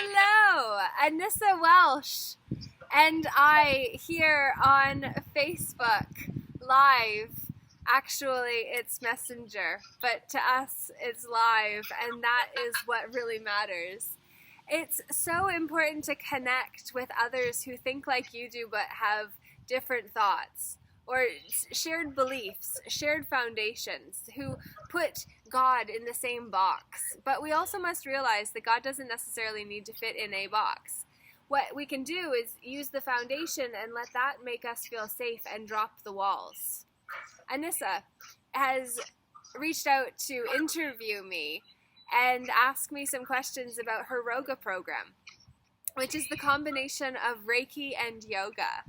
Hello, Anissa Welsh and I here on Facebook Live. Actually, it's Messenger, but to us, it's live, and that is what really matters. It's so important to connect with others who think like you do but have different thoughts, or shared beliefs, shared foundations, who put God in the same box. But we also must realize that God doesn't necessarily need to fit in a box. What we can do is use the foundation and let that make us feel safe and drop the walls. Anissa has reached out to interview me and ask me some questions about her Roga program, which is the combination of Reiki and yoga.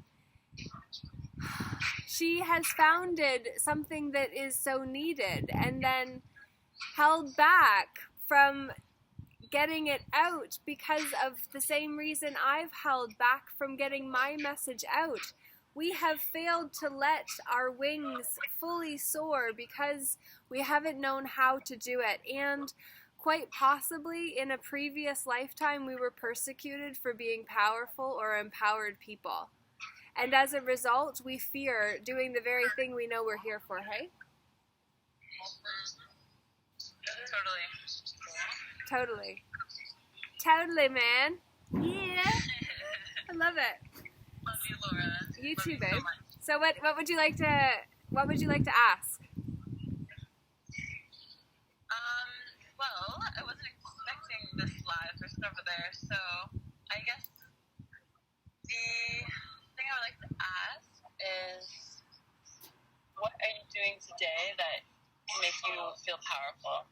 She has founded something that is so needed and then held back from getting it out because of the same reason I've held back from getting my message out. We have failed to let our wings fully soar because we haven't known how to do it. And quite possibly in a previous lifetime we were persecuted for being powerful or empowered people. And as a result, we fear doing the very thing we know we're here for, hey? Totally. Totally, man. Yeah. I love it. Love you, Laura. You Love too, you babe. So So what would you like to ask? Well, I wasn't expecting this live person over there, so I guess the thing I would like to ask is, what are you doing today that can make you feel powerful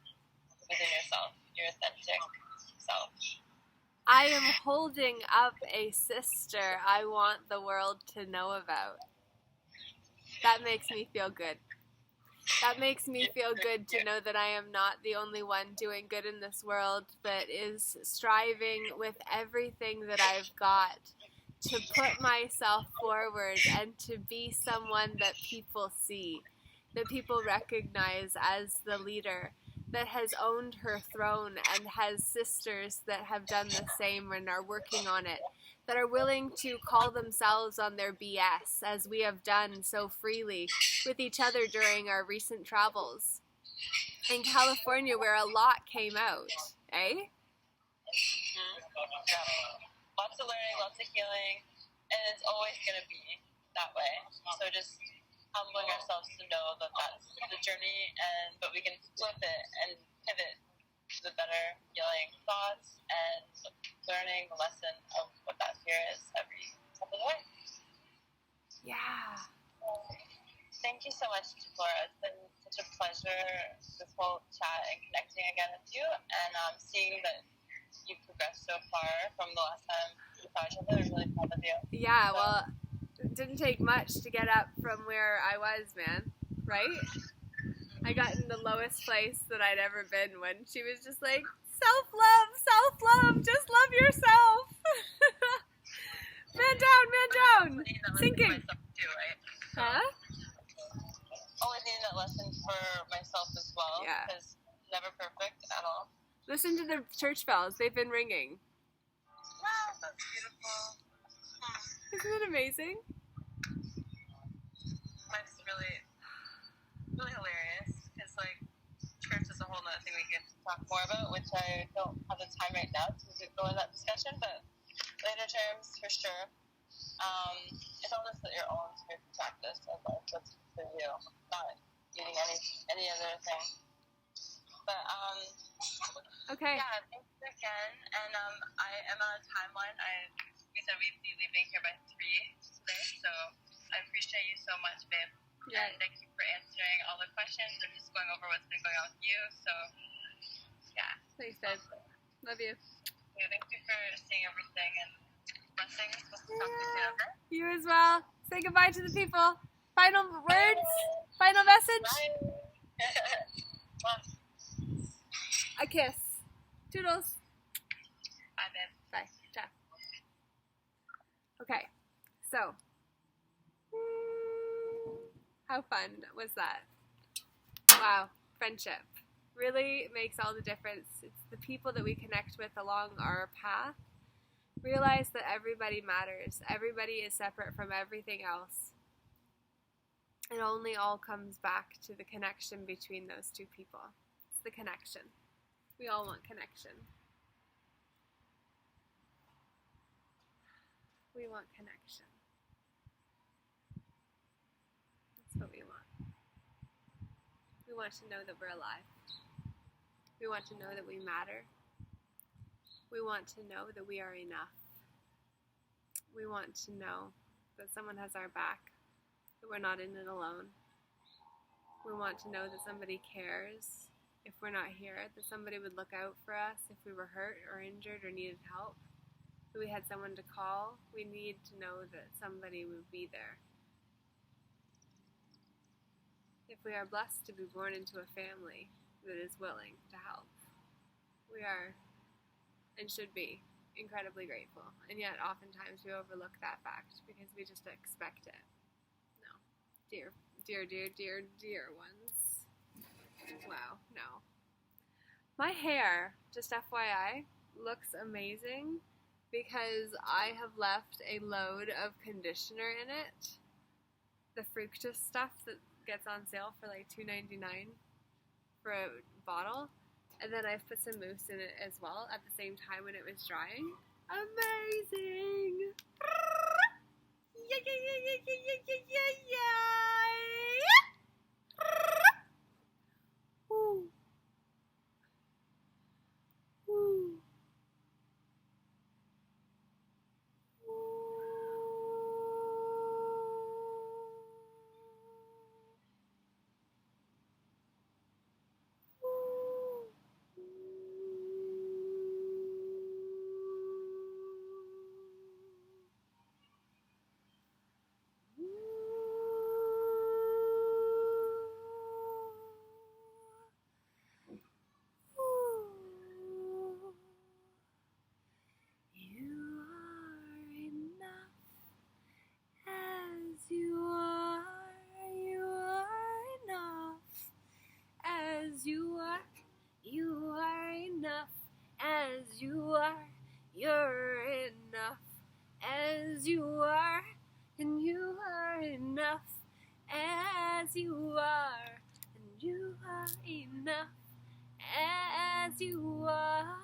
within yourself, your authentic self? I am holding up a sister I want the world to know about. That makes me feel good. That makes me feel good to know that I am not the only one doing good in this world, that is striving with everything that I've got to put myself forward and to be someone that people see, that people recognize as the leader, that has owned her throne and has sisters that have done the same and are working on it, that are willing to call themselves on their BS, as we have done so freely with each other during our recent travels in California, where a lot came out, eh? Lots of learning, lots of healing, and it's always going to be that way. So just humbling ourselves to know that that's the journey, but we can flip it and pivot to the better healing thoughts and learning the lesson of what that fear is every step of the way. Yeah. Thank you so much, Laura. It's been such a pleasure, this whole chat and connecting again with you, and seeing that you've progressed so far from the last time we saw each other. I'm really proud of you. Yeah, well, it didn't take much to get up from where I was, man, right? I got in the lowest place that I'd ever been when she was just like, self-love, just love yourself. Man down, sinking. Too, right? Huh? Always needing that lesson for myself as well. Yeah. Because never perfect at all. Listen to the church bells. They've been ringing. Wow, that's beautiful. Isn't it amazing? Life's really, really hilarious. Because, like, church is a whole other thing we can talk more about, which I don't have the time right now to go in that discussion, but later terms, for sure. It's all just your own spiritual practice of life. What's for you, not needing any other thing. But, Okay. yeah, thank you again. And I am on a timeline. We said we'd be leaving here by 3 today, so I appreciate you so much, babe. Yeah. And thank you for answering all the questions and just going over what's been going on with you. So, yeah. Thanks, babe. Love you. Yeah, thank you for seeing everything, and blessings. We'll talk to you soon, okay? You as well. Say goodbye to the people. Final words? Final message? Bye. A kiss. Toodles. Bye, babe. Bye. Ciao. Okay. So, how fun was that? Wow. Friendship really makes all the difference. It's the people that we connect with along our path Realize that everybody matters. Everybody is separate from everything else. It only all comes back to the connection between those two people. It's the connection. We all want connection. We want connection. That's what we want. We want to know that we're alive. We want to know that we matter. We want to know that we are enough. We want to know that someone has our back, that we're not in it alone. We want to know that somebody cares if we're not here, that somebody would look out for us if we were hurt or injured or needed help, that we had someone to call. We need to know that somebody would be there. If we are blessed to be born into a family that is willing to help, we are and should be incredibly grateful. And yet oftentimes we overlook that fact because we just expect it. No. Dear ones. Wow, no. My hair, just FYI, looks amazing because I have left a load of conditioner in it. The fructose stuff that gets on sale for like $2.99 for a bottle. And then I've put some mousse in it as well at the same time when it was drying. Amazing! Woo. Woo. You are enough as you are. You're enough as you are, and you are enough as you are, and you are enough as you are.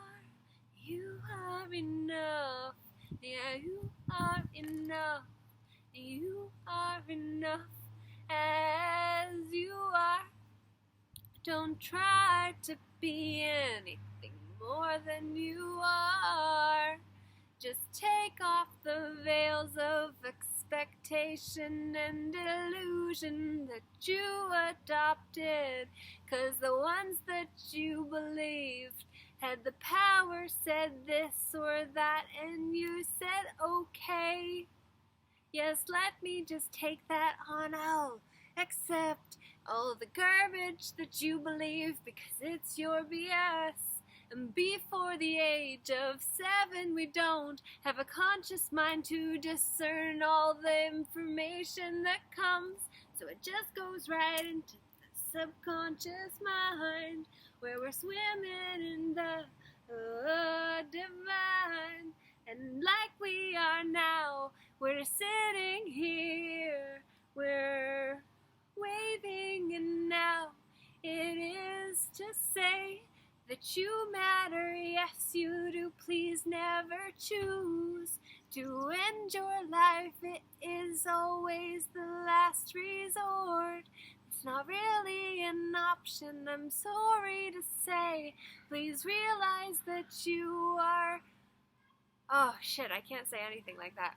You are enough. Yeah, you are enough. You are enough as you are. Don't try to be anything more than you are. Just take off the veils of expectation and illusion that you adopted, 'cause the ones that you believed had the power said this or that, and you said okay. Yes, let me just take that on out. Accept all of the garbage that you believe because it's your BS. And before the age of 7, we don't have a conscious mind to discern all the information that comes. So it just goes right into the subconscious mind, where we're swimming in the divine. And like we are now, we're sitting here, we're waving, and now it is to say that you matter. Yes, you do. Please never choose to end your life. It is always the last resort. It's not really an option, I'm sorry to say. Please realize that you are... Oh, shit, I can't say anything like that.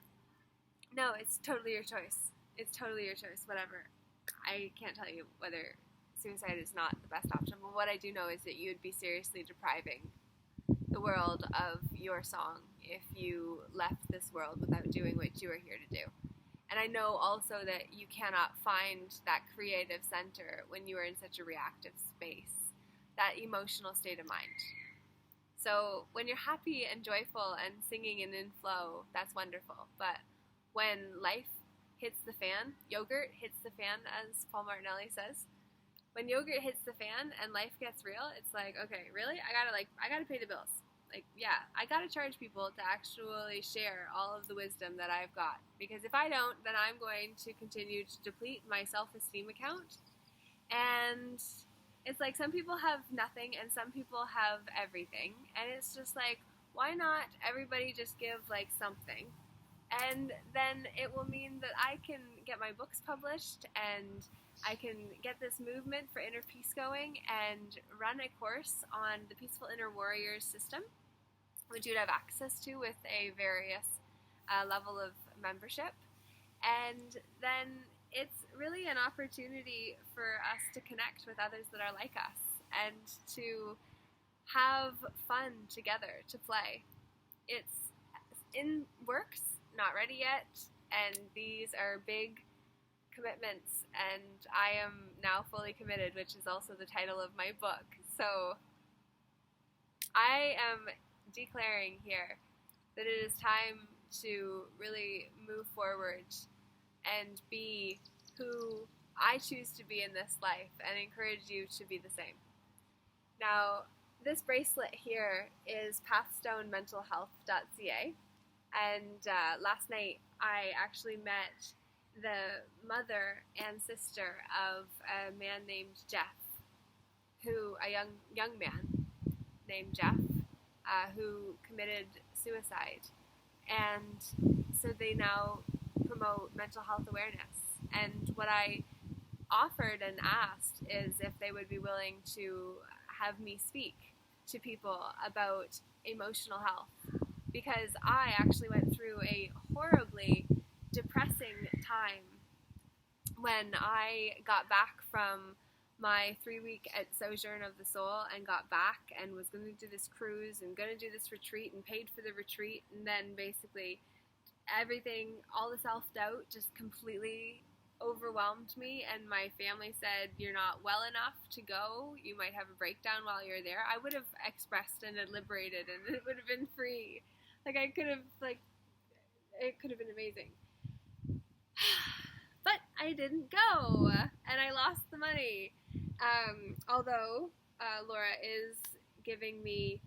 No, it's totally your choice. It's totally your choice, whatever. I can't tell you whether suicide is not the best option, but what I do know is that you would be seriously depriving the world of your song if you left this world without doing what you are here to do. And I know also that you cannot find that creative center when you are in such a reactive space, that emotional state of mind. So when you're happy and joyful and singing and in flow, that's wonderful. But when life hits the fan, yogurt hits the fan, as Paul Martinelli says, when yogurt hits the fan and life gets real, it's like, okay, really? I gotta pay the bills. Like, yeah, I gotta charge people to actually share all of the wisdom that I've got. Because if I don't, then I'm going to continue to deplete my self-esteem account. And it's like some people have nothing and some people have everything. And it's just like, why not everybody just give like something? And then it will mean that I can get my books published and I can get this movement for inner peace going and run a course on the Peaceful Inner Warriors system, which you'd have access to with a various level of membership. And then it's really an opportunity for us to connect with others that are like us and to have fun together, to play. It's in works, not ready yet, and these are big commitments, and I am now fully committed, which is also the title of my book. So I am declaring here that it is time to really move forward and be who I choose to be in this life, and encourage you to be the same. Now, this bracelet here is pathstonementalhealth.ca, and last night I actually met the mother and sister of a man named Jeff, a young man named Jeff, who committed suicide. And so they now promote mental health awareness. And what I offered and asked is if they would be willing to have me speak to people about emotional health. Because I actually went through a horribly depressing time when I got back from my 3-week sojourn of the soul and got back and was going to do this cruise and going to do this retreat and paid for the retreat, and then basically everything, all the self-doubt just completely overwhelmed me, and my family said, you're not well enough to go, you might have a breakdown while you're there. I would have expressed and liberated, and it would have been free. Like, it could have been amazing. But I didn't go, and I lost the money. Although Laura is giving me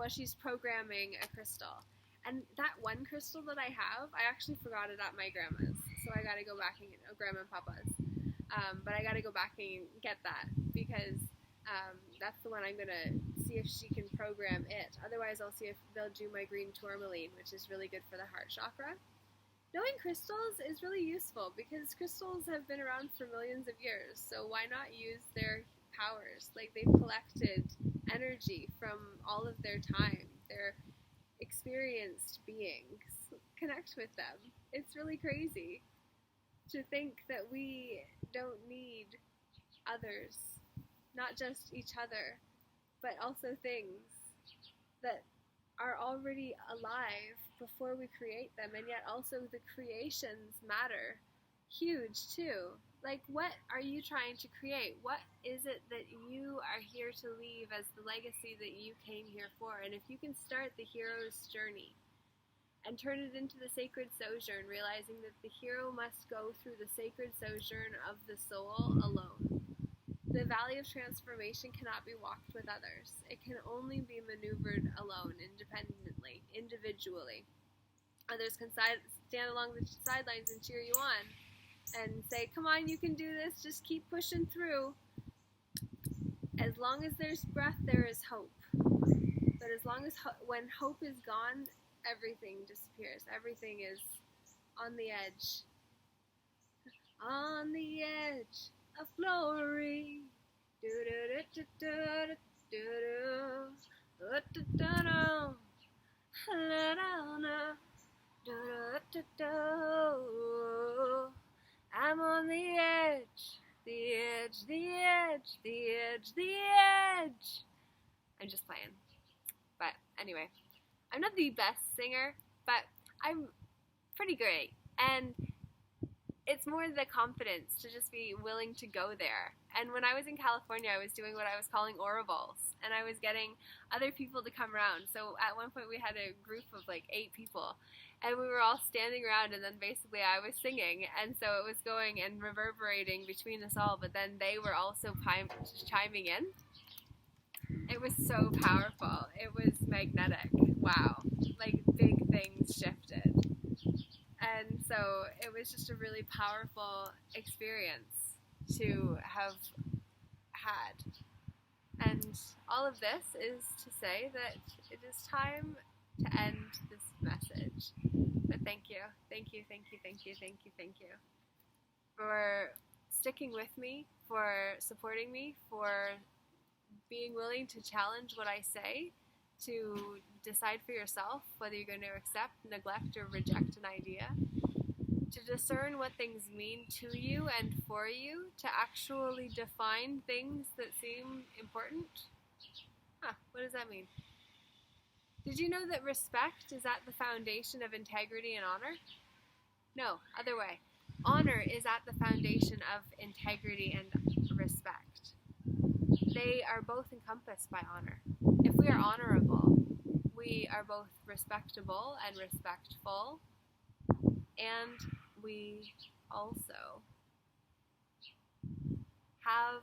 she's programming a crystal. And that one crystal that I have, I actually forgot it at my grandma's. So I gotta go back and Grandma and Papa's. But I gotta go back and get that, because that's the one I'm gonna see if she can program it. Otherwise, I'll see if they'll do my green tourmaline, which is really good for the heart chakra. Knowing crystals is really useful because crystals have been around for millions of years, so why not use their powers? Like, they've collected energy from all of their time. They're experienced beings. Connect with them. It's really crazy to think that we don't need others, not just each other, but also things that are already alive before we create them, and yet also the creations matter. Huge too. Like, what are you trying to create? What is it that you are here to leave as the legacy that you came here for? And if you can start the hero's journey and turn it into the sacred sojourn, realizing that the hero must go through the sacred sojourn of the soul alone. The valley of transformation cannot be walked with others. It can only be maneuvered alone, independently, individually. Others can stand along the sidelines and cheer you on and say, come on, you can do this, just keep pushing through. As long as there's breath, there is hope. But as long as when hope is gone, everything disappears. Everything is on the edge. On the edge of glory. I'm on the edge, the edge, the edge, the edge, the edge. I'm just playing. But anyway, I'm not the best singer, but I'm pretty great. And it's more the confidence to just be willing to go there. And when I was in California, I was doing what I was calling orables, and I was getting other people to come around. So at one point we had a group of like 8 people, and we were all standing around, and then basically I was singing, and so it was going and reverberating between us all, but then they were also chiming in. It was so powerful. It was magnetic. Wow. Like big things shifted. And so it was just a really powerful experience to have had. And all of this is to say that it is time to end this message. But thank you for sticking with me, for supporting me, for being willing to challenge what I say, to decide for yourself whether you're going to accept, neglect, or reject an idea, to discern what things mean to you and for you, to actually define things that seem important. What does that mean? Did you know that respect is at the foundation of integrity and honor? No, other way. Honor is at the foundation of integrity and respect. They are both encompassed by honor. If we are honorable, we are both respectable and respectful, and we also have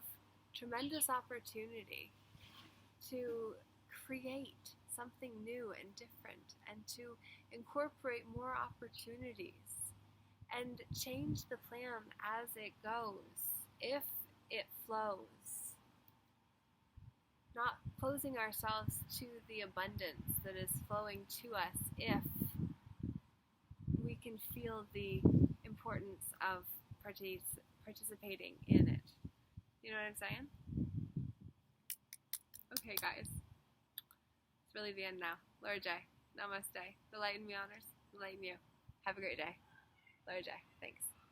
tremendous opportunity to create something new and different, and to incorporate more opportunities and change the plan as it goes, if it flows. Not closing ourselves to the abundance that is flowing to us if we can feel the importance of participating in it. You know what I'm saying? Okay, guys. It's really the end now. LJeh. Namaste. The light in me honors the light in you. Have a great day. LJeh. Thanks.